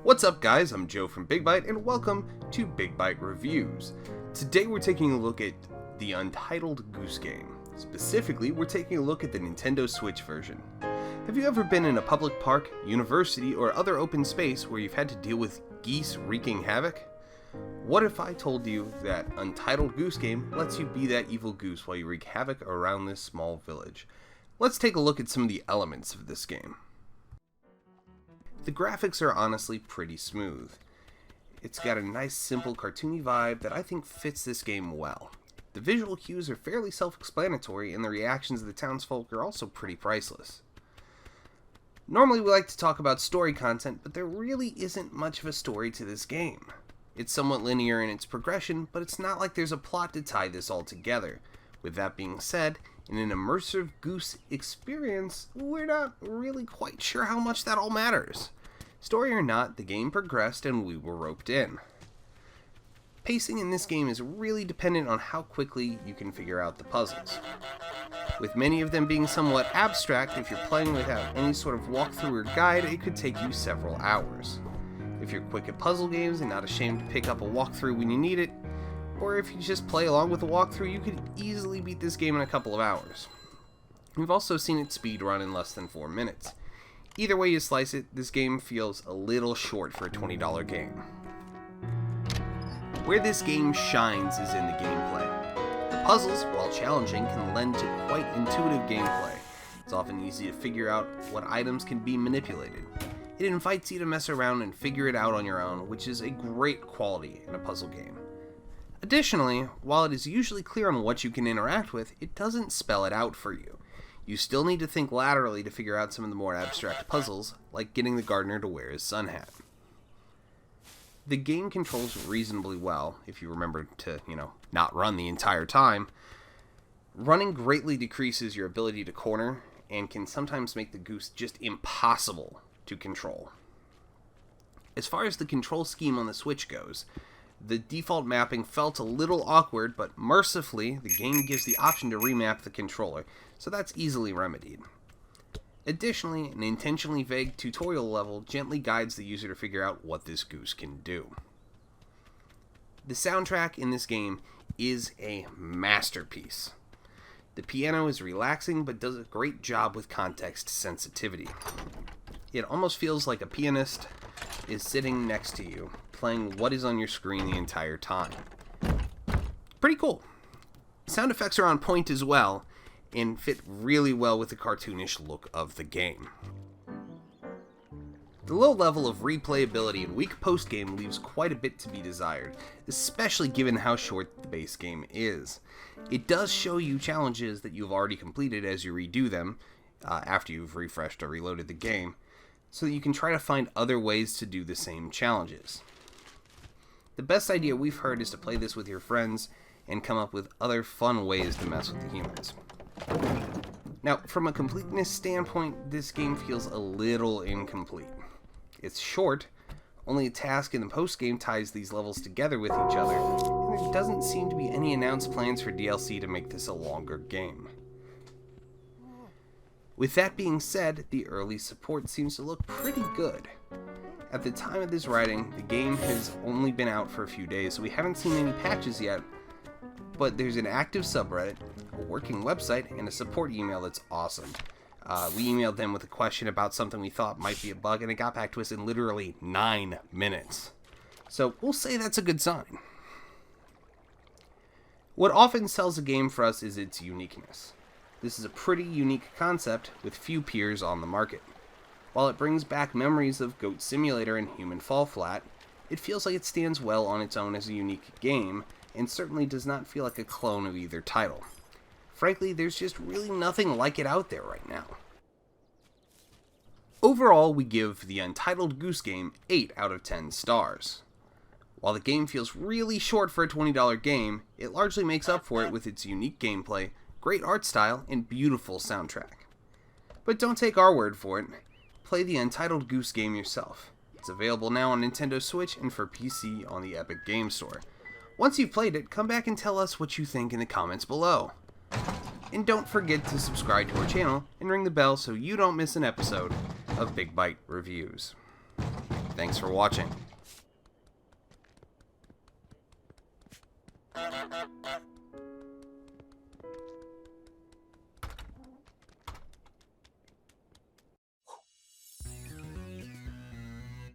What's up guys, I'm Joe from Big Bite and welcome to Big Bite Reviews. Today we're taking a look at the Untitled Goose Game. Specifically, we're taking a look at the Nintendo Switch version. Have you ever been in a public park, university, or other open space where you've had to deal with geese wreaking havoc? What if I told you that Untitled Goose Game lets you be that evil goose while you wreak havoc around this small village? Let's take a look at some of the elements of this game. The graphics are honestly pretty smooth. It's got a nice simple cartoony vibe that I think fits this game well. The visual cues are fairly self-explanatory and the reactions of the townsfolk are also pretty priceless. Normally we like to talk about story content, but there really isn't much of a story to this game. It's somewhat linear in its progression, but it's not like there's a plot to tie this all together. With that being said, in an immersive goose experience, we're not really quite sure how much that all matters. Story or not, the game progressed and we were roped in. Pacing in this game is really dependent on how quickly you can figure out the puzzles. With many of them being somewhat abstract, if you're playing without any sort of walkthrough or guide, it could take you several hours. If you're quick at puzzle games and not ashamed to pick up a walkthrough when you need it, or if you just play along with the walkthrough, you could easily beat this game in a couple of hours. We've also seen it speedrun in less than 4 minutes. Either way you slice it, this game feels a little short for a $20 game. Where this game shines is in the gameplay. The puzzles, while challenging, can lend to quite intuitive gameplay. It's often easy to figure out what items can be manipulated. It invites you to mess around and figure it out on your own, which is a great quality in a puzzle game. Additionally, while it is usually clear on what you can interact with, it doesn't spell it out for you. You still need to think laterally to figure out some of the more abstract puzzles, like getting the gardener to wear his sun hat. The game controls reasonably well, if you remember to, not run the entire time. Running greatly decreases your ability to corner, and can sometimes make the goose just impossible to control. As far as the control scheme on the Switch goes, the default mapping felt a little awkward, but mercifully, the game gives the option to remap the controller, so that's easily remedied. Additionally, an intentionally vague tutorial level gently guides the user to figure out what this goose can do. The soundtrack in this game is a masterpiece. The piano is relaxing, but does a great job with context sensitivity. It almost feels like a pianist is sitting next to you, playing what is on your screen the entire time. Pretty cool. Sound effects are on point as well, and fit really well with the cartoonish look of the game. The low level of replayability and weak post-game leaves quite a bit to be desired, especially given how short the base game is. It does show you challenges that you've already completed as you redo them, after you've refreshed or reloaded the game, so that you can try to find other ways to do the same challenges. The best idea we've heard is to play this with your friends and come up with other fun ways to mess with the humans. Now, from a completeness standpoint, this game feels a little incomplete. It's short, only a task in the post-game ties these levels together with each other, and there doesn't seem to be any announced plans for DLC to make this a longer game. With that being said, the early support seems to look pretty good. At the time of this writing, the game has only been out for a few days, so we haven't seen any patches yet, but there's an active subreddit, a working website, and a support email that's awesome. We emailed them with a question about something we thought might be a bug, and it got back to us in literally 9 minutes. So we'll say that's a good sign. What often sells a game for us is its uniqueness. This is a pretty unique concept with few peers on the market. While it brings back memories of Goat Simulator and Human Fall Flat, it feels like it stands well on its own as a unique game, and certainly does not feel like a clone of either title. Frankly, there's just really nothing like it out there right now. Overall, we give the Untitled Goose Game 8 out of 10 stars. While the game feels really short for a $20 game, it largely makes up for it with its unique gameplay, great art style, and beautiful soundtrack. But don't take our word for it. Play the Untitled Goose Game yourself. It's available now on Nintendo Switch and for PC on the Epic Game Store. Once you've played it, come back and tell us what you think in the comments below. And don't forget to subscribe to our channel and ring the bell so you don't miss an episode of Big Bite Reviews. Thanks for watching.